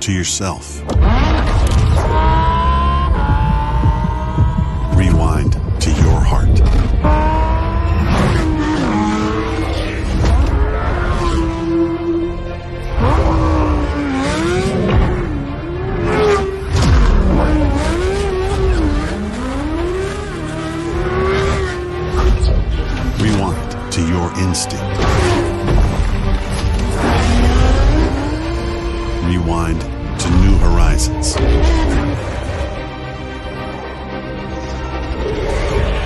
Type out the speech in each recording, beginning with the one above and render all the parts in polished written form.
to yourself. Rewind to your heart. Rewind to your instinct. Rewind to new horizons.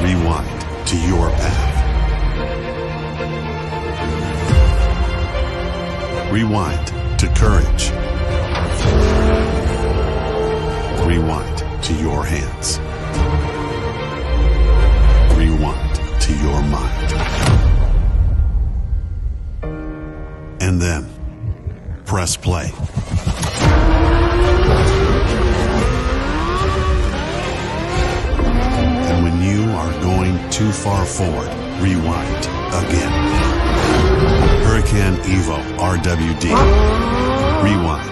Rewind to your path. Rewind to courage. Rewind to your hands. Rewind to your mind. And then press play. And when you are going too far forward, rewind again. Huracan EVO RWD. Rewind.